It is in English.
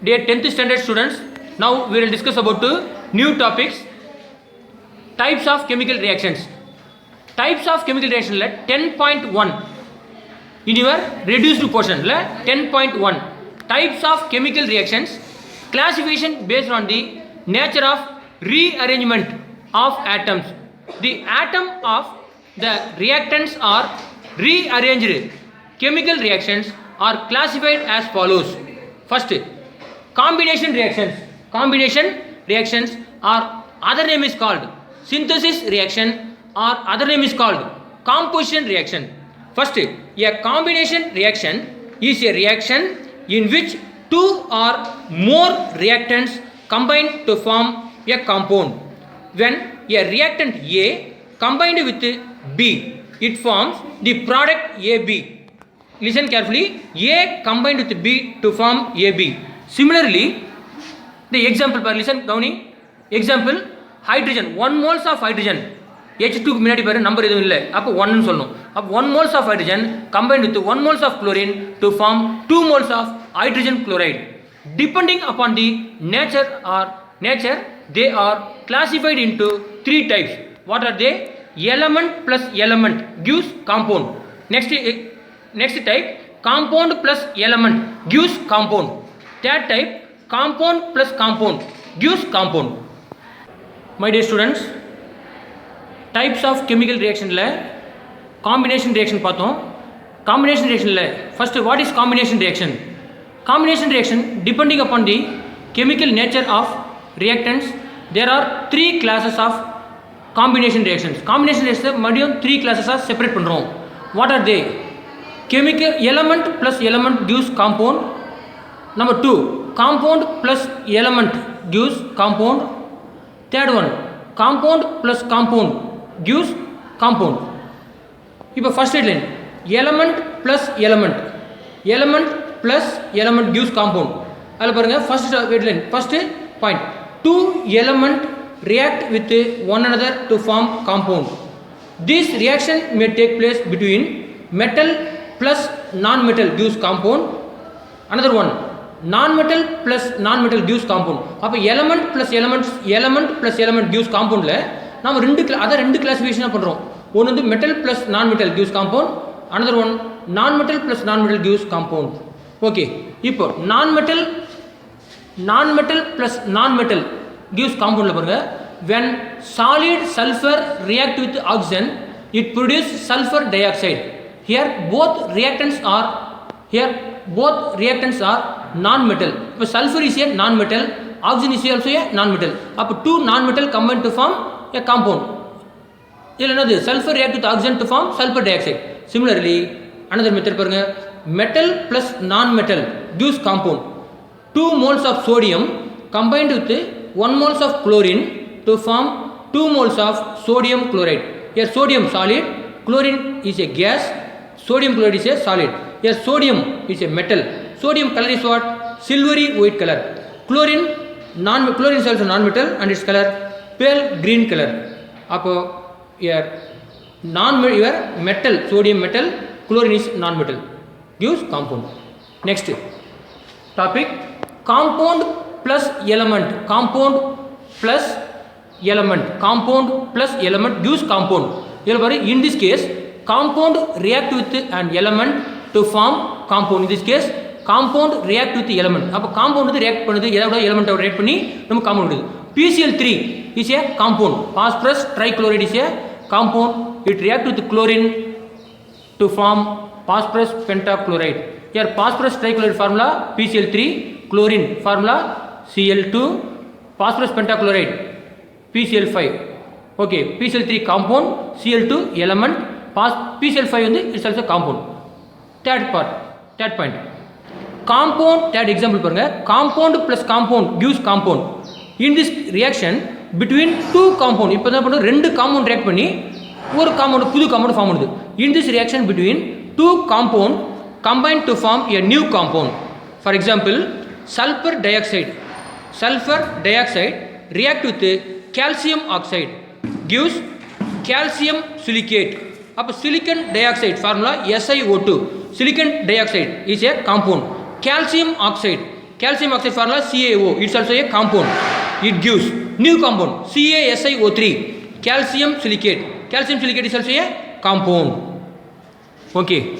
Dear 10th standard students, now we will discuss about two new topics. Types of chemical reactions. Types of chemical reaction 10.1 in your reduced portion 10.1 types of chemical reactions, classification based on the nature of rearrangement of atoms. The atom of the reactants are rearranged. Chemical reactions are classified as follows. First, combination reactions. Combination reactions are other name is called synthesis reaction or other name is called composition reaction. First, a combination reaction is a reaction in which two or more reactants combine to form a compound. When a reactant A combined with B, it forms the product AB. Listen carefully. A combined with B to form AB. Similarly, the example, listen, Downing. Example, hydrogen. 1 moles of hydrogen. H2 முன்னாடி பாரு number எதுவும் இல்லை, அப்போ 1 ன்னு சொல்லணும். அப்போ 1 moles of hydrogen combined with 1 moles of chlorine to form 2 moles of hydrogen chloride. Depending upon the nature, they are classified into 3 types. What are they? Element plus element gives compound. Next type, compound plus element gives compound. Third type, compound plus compound gives compound. My dear students, types of chemical reaction combination reaction பார்த்தோம். Combination reaction first, what is combination reaction? Combination reaction, depending upon the chemical nature of reactants, there are 3 classes of combination reactions. Combination reactions மறுபடியும் 3 classes separate பண்ணுறோம். What are they? Chemical element plus element gives compound. Number 2, compound plus element gives compound. Third one, compound plus compound gives compound. இப்போ first line, element plus element plus element gives compound. அதில் பாருங்க first line, first point, 2 element react with one another to form compound. This reaction may take place between metal plus non-metal gives compound. Another one, non-metal plus non-metal gives compound. அப்போ element plus element gives compoundல நாம் ரெண்டு கிளாசிஃபிகேஷனாக பண்ணுறோம். ஒன்று வந்து metal plus நான் metal gives compound, another one நான் metal plus நான் metal gives compound. Okay, இப்போ நான் மெட்டல் ப்ளஸ் நான் மெட்டல் gives compoundல பாருங்க, when solid sulfur react with oxygen it produces sulfur dioxide. Here both reactants are non-metal. இப்போ sulfur is a non-metal, oxygen is also a non-metal. அப்போ 2 non-metal combine to form a compound. இதில் என்னது, sulfur react with oxygen to form sulfur dioxide. Similarly, another method பாருங்க, metal plus non-metal gives compound. 2 moles of sodium combined with 1 moles of chlorine to form 2 moles of sodium chloride. Here sodium solid, chlorine is a gas, sodium chloride is a solid. Here sodium is a metal. Sodium color is what? Silvery white color. Chlorine is also non-metal and its color pale green color. அப்போ your metal, sodium metal, chlorine is non-metal, gives compound. Next topic, compound plus element. Compound plus element gives compound. In this case, compound react with an element to form compound. In this case, compound react with the element. அப்போ compound வந்து react பண்ணுது, எதோட element react பண்ணி நம்ம compound கொடுக்குது. PCl3 is a compound. Phosphorus trichloride is a compound. It react with chlorine to form phosphorus pentachloride. Here phosphorus trichloride formula PCl3, chlorine formula Cl2, phosphorus pentachloride PCl5. Okay, PCl3 compound, Cl2 element, PCl5 வந்து it's also compound. Third point, compound. Third example பாருங்க, compound plus compound gives compound. In this reaction between 2 compound, இப்போ என்ன பண்ணுறோம், 2 compound react பண்ணி ஒரு compound, புது compound form பண்ணுது. In this reaction between 2 compound combine to form a new compound. For example, sulfur dioxide react with calcium oxide gives calcium silicate. அப்போ silicon dioxide formula SiO2. Silicon dioxide is a compound. Calcium oxide Calcium oxide formula CaO. It's also a compound. It gives new compound CaSiO3. Calcium silicate. Calcium silicate is also a compound. Okay.